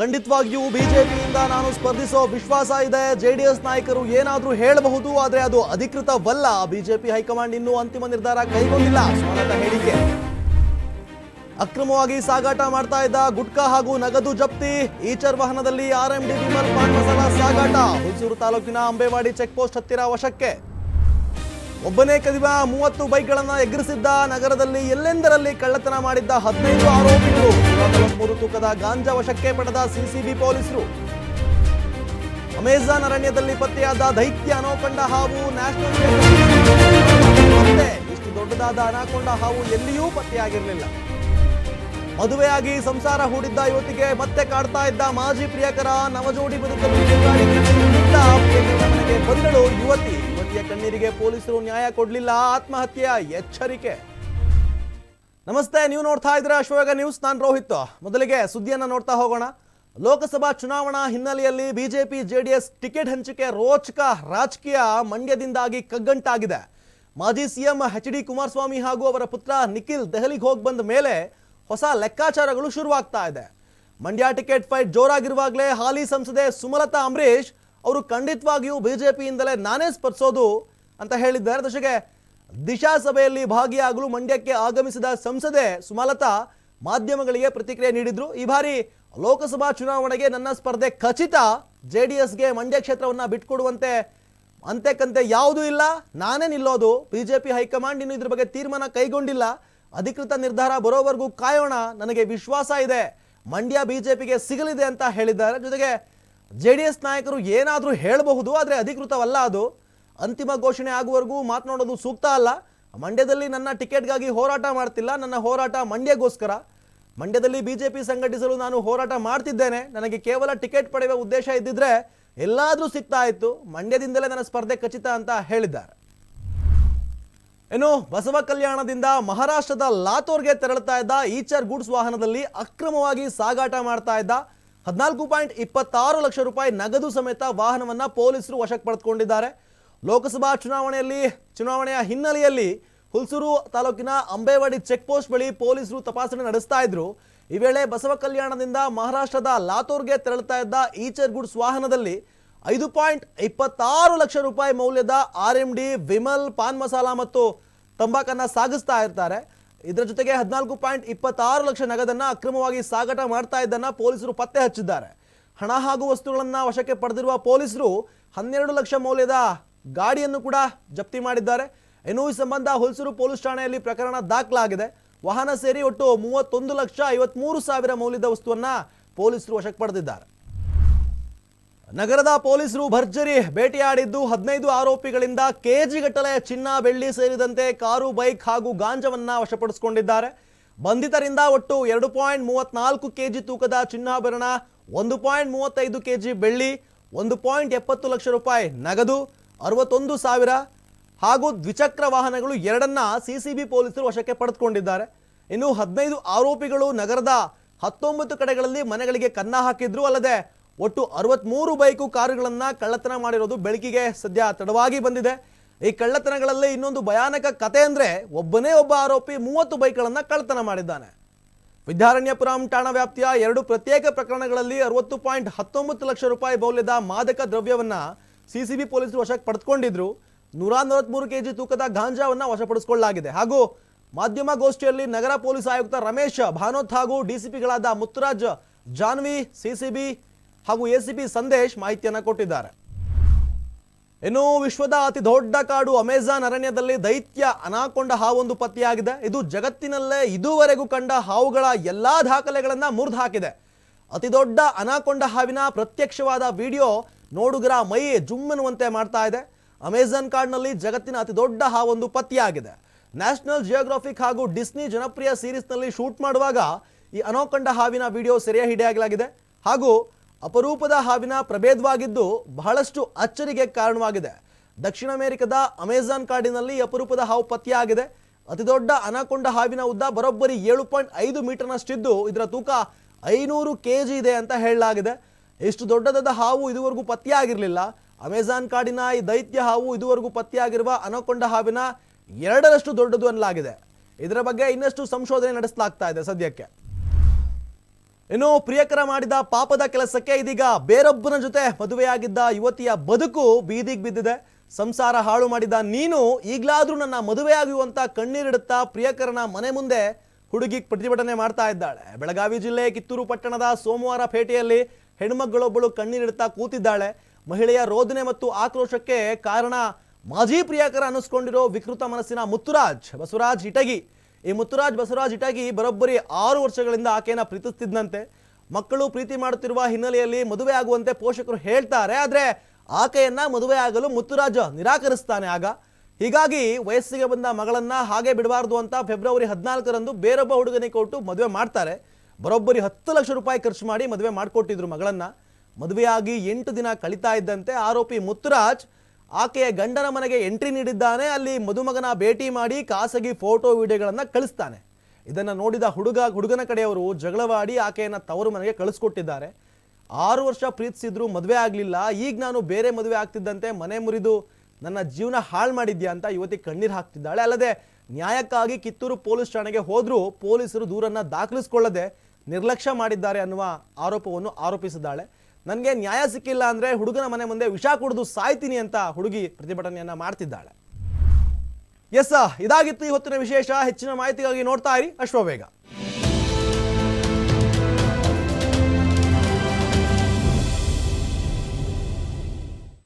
ಖಂಡಿತವಾಗಿಯೂ ಬಿಜೆಪಿಯಿಂದ ನಾನು ಸ್ಪರ್ಧಿಸೋ ವಿಶ್ವಾಸ ಇದೆ. ಜೆಡಿಎಸ್ ನಾಯಕರು ಏನಾದರೂ ಹೇಳಬಹುದು, ಆದರೆ ಅದು ಅಧಿಕೃತವಲ್ಲ. ಬಿಜೆಪಿ ಹೈಕಮಾಂಡ್ ಇನ್ನೂ ಅಂತಿಮ ನಿರ್ಧಾರ ಕೈಗೊಂಡಿಲ್ಲ. ಸುಮಲತಾ ಹೇಳಿಕೆ. ಅಕ್ರಮವಾಗಿ ಸಾಗಾಟ ಮಾಡ್ತಾ ಇದ್ದ ಗುಟ್ಕಾ ಹಾಗೂ ನಗದು ಜಪ್ತಿ. ಈಚರ್ ವಾಹನದಲ್ಲಿ ಆರ್ಎಂಡಿ ವಿಮಲ್ ಪಾನ್ ಮಸಾಲ ಸಾಗಾಟ. ಹುಲ್ಸೂರು ತಾಲೂಕಿನ ಅಂಬೇವಾಡಿ ಚೆಕ್ ಪೋಸ್ಟ್ ಹತ್ತಿರ ವಶಕ್ಕೆ. ಒಬ್ಬನೇ ಕದಿವ 30 ಬೈಕ್ಗಳನ್ನು ಎಗರಿಸಿದ್ದ. ನಗರದಲ್ಲಿ ಎಲ್ಲೆಂದರಲ್ಲಿ ಕಳ್ಳತನ ಮಾಡಿದ್ದ 15 ಆರೋಪಿಗಳು. 143 ತೂಕದ ಗಾಂಜಾ ವಶಕ್ಕೆ ಪಡೆದ ಸಿಸಿಬಿ ಪೊಲೀಸರು. ಅಮೆಜಾನ್ ಅರಣ್ಯದಲ್ಲಿ ಪತ್ತೆಯಾದ ದೈತ್ಯ ಅನಾಕೊಂಡ ಹಾವು. ನ್ಯಾಷನಲ್ ಇಷ್ಟು ದೊಡ್ಡದಾದ ಅನಾಕೊಂಡ ಹಾವು ಎಲ್ಲಿಯೂ ಪತ್ತೆಯಾಗಿರಲಿಲ್ಲ. ಮದುವೆಯಾಗಿ ಸಂಸಾರ ಹೂಡಿದ್ದ ಯುವತಿಗೆ ಮತ್ತೆ ಕಾಡ್ತಾ ಇದ್ದ ಮಾಜಿ ಪ್ರಿಯಕರ. ನವಜೋಡಿ ಬದುಕಲು ಮನೆಗೆ ಬಂದಳು ಯುವತಿ. ಯುವತಿಯ ಕಣ್ಣೀರಿಗೆ ಪೊಲೀಸರು ನ್ಯಾಯ ಕೊಡಲಿಲ್ಲ. ಆತ್ಮಹತ್ಯೆಯ ಎಚ್ಚರಿಕೆ. ನಮಸ್ತೆ, ನೀವು ನೋಡ್ತಾ ಇದ್ದೀರಾ ಅಶ್ವವೇಗ ನ್ಯೂಸ್. ನಾನು ರೋಹಿತ್. ಮೊದಲಿಗೆ ಸುದ್ದಿಯನ್ನ ನೋಡ್ತಾ ಹೋಗೋಣ. ಲೋಕಸಭಾ ಚುನಾವಣಾ ಹಿನ್ನೆಲೆಯಲ್ಲಿ ಬಿಜೆಪಿ ಜೆಡಿಎಸ್ ಟಿಕೆಟ್ ಹಂಚಿಕೆ ರೋಚಕ ರಾಜಕೀಯ ಮಂಡ್ಯದಿಂದಾಗಿ ಕಗ್ಗಂಟಾಗಿದೆ. ಮಾಜಿ ಸಿಎಂ ಎಚ್ ಡಿ ಕುಮಾರಸ್ವಾಮಿ ಹಾಗೂ ಅವರ ಪುತ್ರ ನಿಖಿಲ್ ದೆಹಲಿಗೆ ಹೋಗಿ ಬಂದ ಮೇಲೆ ಹೊಸ ಲೆಕ್ಕಾಚಾರಗಳು ಶುರುವಾಗ್ತಾ ಇದೆ. ಮಂಡ್ಯ ಟಿಕೆಟ್ ಫೈಟ್ ಜೋರಾಗಿರುವಾಗಲೇ ಹಾಲಿ ಸಂಸದೆ ಸುಮಲತಾ ಅಂಬರೀಶ್ ಅವರು ಖಂಡಿತವಾಗಿಯೂ ಬಿಜೆಪಿಯಿಂದಲೇ ನಾನೇ ಸ್ಪರ್ಧಿಸೋದು ಅಂತ ಹೇಳಿದ್ದಾರೆ. ಜೊತೆಗೆ ದಿಶಾ ಸಭೆಯಲ್ಲಿ ಭಾಗಿಯಾಗಲು ಮಂಡ್ಯಕ್ಕೆ ಆಗಮಿಸಿದ ಸಂಸದೆ ಸುಮಲತಾ ಮಾಧ್ಯಮಗಳಿಗೆ ಪ್ರತಿಕ್ರಿಯೆ ನೀಡಿದ್ರು. ಈ ಬಾರಿ ಲೋಕಸಭಾ ಚುನಾವಣೆಗೆ ನನ್ನ ಸ್ಪರ್ಧೆ ಖಚಿತ. ಜೆಡಿಎಸ್ಗೆ ಮಂಡ್ಯ ಕ್ಷೇತ್ರವನ್ನು ಬಿಟ್ಕೊಡುವಂತೆ ಅಂತೆಕಂತೆ ಯಾವುದೂ ಇಲ್ಲ, ನಾನೇ ನಿಲ್ಲೋದು. ಬಿಜೆಪಿ ಹೈಕಮಾಂಡ್ ಇನ್ನು ಇದ್ರ ಬಗ್ಗೆ ತೀರ್ಮಾನ ಕೈಗೊಂಡಿಲ್ಲ. ಅಧಿಕೃತ ನಿರ್ಧಾರ ಬರೋವರೆಗೂ ಕಾಯೋಣ. ನನಗೆ ವಿಶ್ವಾಸ ಇದೆ ಮಂಡ್ಯ ಬಿಜೆಪಿಗೆ ಸಿಗಲಿದೆ ಅಂತ ಹೇಳಿದ್ದಾರೆ. ಜೊತೆಗೆ ಜೆಡಿಎಸ್ ನಾಯಕರು ಏನಾದರೂ ಹೇಳಬಹುದು, ಆದರೆ ಅಧಿಕೃತವಲ್ಲ. ಅದು ಅಂತಿಮ ಘೋಷಣೆ ಆಗುವವರೆಗೂ ಮಾತನಾಡೋದು ಸೂಕ್ತ ಅಲ್ಲ. ಮಂಡ್ಯದಲ್ಲಿ ನನ್ನ ಟಿಕೆಟ್ಗಾಗಿ ಹೋರಾಟ ಮಾಡ್ತಿಲ್ಲ. ನನ್ನ ಹೋರಾಟ ಮಂಡ್ಯಗೋಸ್ಕರ. ಮಂಡ್ಯದಲ್ಲಿ ಬಿಜೆಪಿ ಸಂಘಟಿಸಲು ನಾನು ಹೋರಾಟ ಮಾಡ್ತಿದ್ದೇನೆ. ನನಗೆ ಕೇವಲ ಟಿಕೆಟ್ ಪಡೆಯುವ ಉದ್ದೇಶ ಇದ್ದಿದ್ರೆ ಎಲ್ಲಾದರೂ ಸಿಗ್ತಾ ಇತ್ತು. ಮಂಡ್ಯದಿಂದಲೇ ನನ್ನ ಸ್ಪರ್ಧೆ ಖಚಿತ ಅಂತ ಹೇಳಿದ್ದಾರೆ. ಇನ್ನು ಬಸವ ಕಲ್ಯಾಣದಿಂದ ಮಹಾರಾಷ್ಟ್ರದ ಲಾತೂರ್ಗೆ ತೆರಳುತ್ತಾ ಇದ್ದ ಈಚರ್ ಗೂಡ್ಸ್ ವಾಹನದಲ್ಲಿ ಅಕ್ರಮವಾಗಿ ಸಾಗಾಟ ಮಾಡ್ತಾ ಇದ್ದ 14.26 ಲಕ್ಷ ರೂಪಾಯಿ ನಗದು ಸಮೇತ ವಾಹನವನ್ನು ಪೊಲೀಸರು ವಶಕ್ಕೆ ಪಡೆದುಕೊಂಡಿದ್ದಾರೆ. ಲೋಕಸಭಾ ಚುನಾವಣೆಯ ಹಿನ್ನೆಲೆಯಲ್ಲಿ ಹುಲ್ಸೂರು ತಾಲೂಕಿನ ಅಂಬೇವಾಡಿ ಚೆಕ್ ಪೋಸ್ಟ್ ಬಳಿ ಪೊಲೀಸರು ತಪಾಸಣೆ ನಡೆಸ್ತಾ ಇದ್ರು. ಈ ವೇಳೆ ಬಸವ ಕಲ್ಯಾಣದಿಂದ ಮಹಾರಾಷ್ಟ್ರದ ಲಾತೂರ್ಗೆ ತೆರಳುತ್ತಾ ಇದ್ದ ಈಚರ್ ಗೂಡ್ಸ್ ವಾಹನದಲ್ಲಿ 5.26 ಲಕ್ಷ ರೂಪಾಯಿ ಮೌಲ್ಯದ RMD ವಿಮಲ್ ಪಾನ್ ಮಸಾಲ ಮತ್ತು ತಂಬಾಕನ್ನು ಸಾಗಿಸ್ತಾ ಇರ್ತಾರೆ. ಇದರ ಜೊತೆಗೆ 14.26 ಲಕ್ಷ ನಗದನ್ನು ಅಕ್ರಮವಾಗಿ ಸಾಗಾಟ ಮಾಡ್ತಾ ಇದ್ದನ್ನು ಪೊಲೀಸರು ಪತ್ತೆ ಹಚ್ಚಿದ್ದಾರೆ. ಹಣ ಹಾಗೂ ವಸ್ತುಗಳನ್ನು ವಶಕ್ಕೆ ಪಡೆದಿರುವ ಪೊಲೀಸರು 12 ಲಕ್ಷ ಮೌಲ್ಯದ ಗಾಡಿಯನ್ನು ಕೂಡ ಜಪ್ತಿ ಮಾಡಿದ್ದಾರೆ. ಇನ್ನು ಈ ಸಂಬಂಧ ಹುಲ್ಸೂರು ಪೊಲೀಸ್ ಠಾಣೆಯಲ್ಲಿ ಪ್ರಕರಣ ದಾಖಲಾಗಿದೆ. ವಾಹನ ಸೇರಿ ಒಟ್ಟು 31,53,000 ಮೌಲ್ಯದ ವಸ್ತುವನ್ನು ಪೊಲೀಸರು ವಶಕ್ಕೆ ಪಡೆದಿದ್ದಾರೆ. ನಗರದ ಪೊಲೀಸರು ಭರ್ಜರಿ ಬೇಟೆಯಾಡಿದ್ದು 15 ಆರೋಪಿಗಳಿಂದ ಕೆಜಿಗಟ್ಟಲೆ ಚಿನ್ನ, ಬೆಳ್ಳಿ ಸೇರಿದಂತೆ ಕಾರು, ಬೈಕ್ ಹಾಗೂ ಗಾಂಜಾವನ್ನ ವಶಪಡಿಸಿಕೊಂಡಿದ್ದಾರೆ. ಬಂಧಿತರಿಂದ ಒಟ್ಟು 2.34 ಕೆಜಿ ತೂಕದ ಚಿನ್ನಾಭರಣ, 1.35 ಕೆಜಿ ಬೆಳ್ಳಿ, 1.70 ಲಕ್ಷ ರೂಪಾಯಿ ನಗದು, 61,000 ಹಾಗೂ ದ್ವಿಚಕ್ರ ವಾಹನಗಳು 2 ಸಿಸಿಬಿ ಪೊಲೀಸರು ವಶಕ್ಕೆ ಪಡೆದುಕೊಂಡಿದ್ದಾರೆ. ಇನ್ನು 15 ಆರೋಪಿಗಳು ನಗರದ 19 ಕಡೆಗಳಲ್ಲಿ ಮನೆಗಳಿಗೆ ಕನ್ನ ಹಾಕಿದ್ರು. ಅಲ್ಲದೆ ಒಟ್ಟು 63 ಬೈಕು, ಕಾರುಗಳನ್ನು ಕಳ್ಳತನ ಮಾಡಿರೋದು ಬೆಳಕಿಗೆ ಸದ್ಯ ತಡವಾಗಿ ಬಂದಿದೆ. ಈ ಕಳ್ಳತನಗಳಲ್ಲಿ ಇನ್ನೊಂದು ಭಯಾನಕ ಕತೆ ಅಂದರೆ ಒಬ್ಬನೇ ಒಬ್ಬ ಆರೋಪಿ 30 ಬೈಕ್ಗಳನ್ನು ಕಳ್ಳತನ ಮಾಡಿದ್ದಾನೆ. ವಿದ್ಯಾರಣ್ಯಪುರಂ ಠಾಣಾ ವ್ಯಾಪ್ತಿಯ 2 ಪ್ರತ್ಯೇಕ ಪ್ರಕರಣಗಳಲ್ಲಿ 60.19 ಲಕ್ಷ ರೂಪಾಯಿ ಮೌಲ್ಯದ ಮಾದಕ ದ್ರವ್ಯವನ್ನು ಸಿಸಿಬಿ ಪೊಲೀಸರು ವಶಕ್ಕೆ ಪಡೆದುಕೊಂಡಿದ್ರು. 143 ಕೆಜಿ ತೂಕದ ಗಾಂಜಾವನ್ನು ವಶಪಡಿಸಿಕೊಳ್ಳಲಾಗಿದೆ. ಹಾಗೂ ಮಾಧ್ಯಮಗೋಷ್ಠಿಯಲ್ಲಿ ನಗರ ಪೊಲೀಸ್ ಆಯುಕ್ತ ರಮೇಶ್ ಭಾನೋತ್ ಹಾಗೂ ಡಿಸಿಪಿಗಳಾದ ಮುತ್ತುರಾಜ್ ಜಾನ್ವಿ, ಸಿಸಿಬಿ ಹಾಗೂ ಎಸಿಪಿ ಸಂದೇಶ್ ಮಾಹಿತಿಯನ್ನು ಕೊಟ್ಟಿದ್ದಾರೆ. ಇನ್ನು ವಿಶ್ವದ ಅತಿ ದೊಡ್ಡ ಕಾಡು ಅಮೆಜಾನ್ ಅರಣ್ಯದಲ್ಲಿ ದೈತ್ಯ ಅನಾಕೊಂಡ ಹಾವೊಂದು ಪತ್ತೆಯಾಗಿದೆ. ಇದು ಜಗತ್ತಿನಲ್ಲೇ ಇದುವರೆಗೂ ಕಂಡ ಹಾವುಗಳ ಎಲ್ಲಾ ದಾಖಲೆಗಳನ್ನು ಮುರಿದು ಹಾಕಿದೆ. ಅತಿ ದೊಡ್ಡ ಅನಾಕೊಂಡ ಹಾವಿನ ಪ್ರತ್ಯಕ್ಷವಾದ ವಿಡಿಯೋ ನೋಡುಗರ ಮೈ ಜುಮ್ಮೆನ್ನುವಂತೆ ಮಾಡ್ತಾ ಇದೆ. ಅಮೆಜಾನ್ ಕಾಡಿನಲ್ಲಿ ಜಗತ್ತಿನ ಅತಿ ದೊಡ್ಡ ಹಾವೊಂದು ಪತ್ತೆಯಾಗಿದೆ. ನ್ಯಾಷನಲ್ ಜಿಯೋಗ್ರಾಫಿಕ್ ಹಾಗೂ ಡಿಸ್ನಿ ಜನಪ್ರಿಯ ಸೀರೀಸ್ನಲ್ಲಿ ಶೂಟ್ ಮಾಡುವಾಗ ಈ ಅನಾಕೊಂಡ ಹಾವಿನ ವಿಡಿಯೋ ಸೆರೆ ಹಿಡಿಯಲಾಗಿದೆ. ಹಾಗೂ ಅಪರೂಪದ ಹಾವಿನ ಪ್ರಭೇದವಾಗಿದ್ದು ಬಹಳಷ್ಟು ಅಚ್ಚರಿಗೆ ಕಾರಣವಾಗಿದೆ. ದಕ್ಷಿಣ ಅಮೆರಿಕದ ಅಮೆಜಾನ್ ಕಾಡಿನಲ್ಲಿ ಅಪರೂಪದ ಹಾವು ಪತ್ತೆಯಾಗಿದೆ. ಅತಿ ದೊಡ್ಡ ಅನಾಕೊಂಡ ಹಾವಿನ ಉದ್ದ ಬರೋಬ್ಬರಿ 7.5 ಮೀಟರ್ನಷ್ಟಿದ್ದು ಇದರ ತೂಕ 500 ಕೆಜಿ ಇದೆ ಅಂತ ಹೇಳಲಾಗಿದೆ. ಇಷ್ಟು ದೊಡ್ಡದಾದ ಹಾವು ಇದುವರೆಗೂ ಪತ್ತೆಯಾಗಿರಲಿಲ್ಲ. ಅಮೆಜಾನ್ ಕಾಡಿನ ಈ ದೈತ್ಯ ಹಾವು ಇದುವರೆಗೂ ಪತ್ತೆಯಾಗಿರುವ ಅನಾಕೊಂಡ ಹಾವಿನ 2ರಷ್ಟು ದೊಡ್ಡದು ಅನ್ನಲಾಗಿದೆ. ಇದರ ಬಗ್ಗೆ ಇನ್ನಷ್ಟು ಸಂಶೋಧನೆ ನಡೆಸಲಾಗ್ತಾ ಇದೆ ಸದ್ಯಕ್ಕೆ. ಇನ್ನು ಪ್ರಿಯಕರ ಮಾಡಿದ ಪಾಪದ ಕೆಲಸಕ್ಕೆ ಇದೀಗ ಬೇರೊಬ್ಬನ ಜೊತೆ ಮದುವೆಯಾಗಿದ್ದ ಯುವತಿಯ ಬದುಕು ಬೀದಿಗೆ ಬಿದ್ದಿದೆ. ಸಂಸಾರ ಹಾಳು ಮಾಡಿದ ನೀನು ಈಗಲಾದ್ರೂ ನನ್ನ ಮದುವೆಯಾಗುವಂತ ಕಣ್ಣೀರಿಡುತ್ತಾ ಪ್ರಿಯಕರನ ಮನೆ ಮುಂದೆ ಹುಡುಗಿ ಪ್ರತಿಭಟನೆ ಮಾಡ್ತಾ ಇದ್ದಾಳೆ. ಬೆಳಗಾವಿ ಜಿಲ್ಲೆ ಕಿತ್ತೂರು ಪಟ್ಟಣದ ಸೋಮವಾರ ಪೇಟೆಯಲ್ಲಿ ಹೆಣ್ಮಗಳೊಬ್ಬಳು ಕಣ್ಣೀರಿಡುತ್ತಾ ಕೂತಿದ್ದಾಳೆ. ಮಹಿಳೆಯ ರೋದನೆ ಮತ್ತು ಆಕ್ರೋಶಕ್ಕೆ ಕಾರಣ ಮಾಜಿ ಪ್ರಿಯಕರ ಅನ್ನಿಸ್ಕೊಂಡಿರೋ ವಿಕೃತ ಮನಸ್ಸಿನ ಮುತ್ತುರಾಜ್ ಬಸವರಾಜ್ ಇಟಗಿ. ಈ ಮುತ್ತುರಾಜ್ ಬಸವರಾಜ್ ಇಟಗಿ ಬರೋಬ್ಬರಿ 6 ವರ್ಷಗಳಿಂದ ಆಕೆಯನ್ನ ಪ್ರೀತಿಸ್ತಿದ್ದಂತೆ. ಮಕ್ಕಳು ಪ್ರೀತಿ ಮಾಡುತ್ತಿರುವ ಹಿನ್ನೆಲೆಯಲ್ಲಿ ಮದುವೆ ಆಗುವಂತೆ ಪೋಷಕರು ಹೇಳ್ತಾರೆ. ಆದ್ರೆ ಆಕೆಯನ್ನ ಮದುವೆ ಆಗಲು ಮುತ್ತುರಾಜ್ ನಿರಾಕರಿಸ್ತಾನೆ. ಹೀಗಾಗಿ ವಯಸ್ಸಿಗೆ ಬಂದ ಮಗಳನ್ನ ಹಾಗೆ ಬಿಡಬಾರ್ದು ಅಂತ ಫೆಬ್ರವರಿ 14ರಂದು ಬೇರೊಬ್ಬ ಹುಡುಗನಿಗೆ ಕೊಟ್ಟು ಮದುವೆ ಮಾಡ್ತಾರೆ. ಬರೋಬ್ಬರಿ 10 ಲಕ್ಷ ರೂಪಾಯಿ ಖರ್ಚು ಮಾಡಿ ಮದುವೆ ಮಾಡಿಕೊಟ್ಟಿದ್ರು ಮಗಳನ್ನ. ಮದುವೆಯಾಗಿ 8 ದಿನ ಕಳೀತಾ ಇದ್ದಂತೆ ಆರೋಪಿ ಮುತ್ತುರಾಜ್ ಆಕೆಯ ಗಂಡನ ಮನೆಗೆ ಎಂಟ್ರಿ ನೀಡಿದ್ದಾನೆ. ಅಲ್ಲಿ ಮದುಮಗನ ಭೇಟಿ ಮಾಡಿ ಖಾಸಗಿ ಫೋಟೋ ವಿಡಿಯೋಗಳನ್ನು ಕಳಿಸ್ತಾನೆ. ಇದನ್ನು ನೋಡಿದ ಹುಡುಗನ ಕಡೆಯವರು ಜಗಳವಾಡಿ ಆಕೆಯನ್ನು ತವರು ಮನೆಗೆ ಕಳಿಸ್ಕೊಟ್ಟಿದ್ದಾರೆ. 6 ವರ್ಷ ಪ್ರೀತಿಸಿದ್ರು ಮದುವೆ ಆಗಲಿಲ್ಲ. ಈಗ ನಾನು ಬೇರೆ ಮದುವೆ ಆಗ್ತಿದ್ದಂತೆ ಮನೆ ಮುರಿದು ನನ್ನ ಜೀವನ ಹಾಳು ಮಾಡಿದ್ಯಾ ಅಂತ ಯುವತಿ ಕಣ್ಣೀರು ಹಾಕ್ತಿದ್ದಾಳೆ. ಅಲ್ಲದೆ ನ್ಯಾಯಕ್ಕಾಗಿ ಕಿತ್ತೂರು ಪೊಲೀಸ್ ಠಾಣೆಗೆ ಹೋದರೂ ಪೊಲೀಸರು ದೂರನ್ನು ದಾಖಲಿಸಿಕೊಳ್ಳದೆ ನಿರ್ಲಕ್ಷ್ಯ ಮಾಡಿದ್ದಾರೆ ಅನ್ನುವ ಆರೋಪವನ್ನು ಆರೋಪಿಸಿದ್ದಾಳೆ. ನನಗೆ ನ್ಯಾಯ ಸಿಕ್ಕಿಲ್ಲ ಅಂದರೆ ಹುಡುಗನ ಮನೆ ಮುಂದೆ ವಿಷ ಕುಡಿದು ಸಾಯ್ತೀನಿ ಅಂತ ಹುಡುಗಿ ಪ್ರತಿಭಟನೆಯನ್ನು ಮಾಡ್ತಿದ್ದಾಳೆ. ಎಸ್, ಇದಾಗಿತ್ತು ಇವತ್ತಿನ ವಿಶೇಷ. ಹೆಚ್ಚಿನ ಮಾಹಿತಿಗಾಗಿ ನೋಡ್ತಾ ಇರಿ ಅಶ್ವವೇಗ.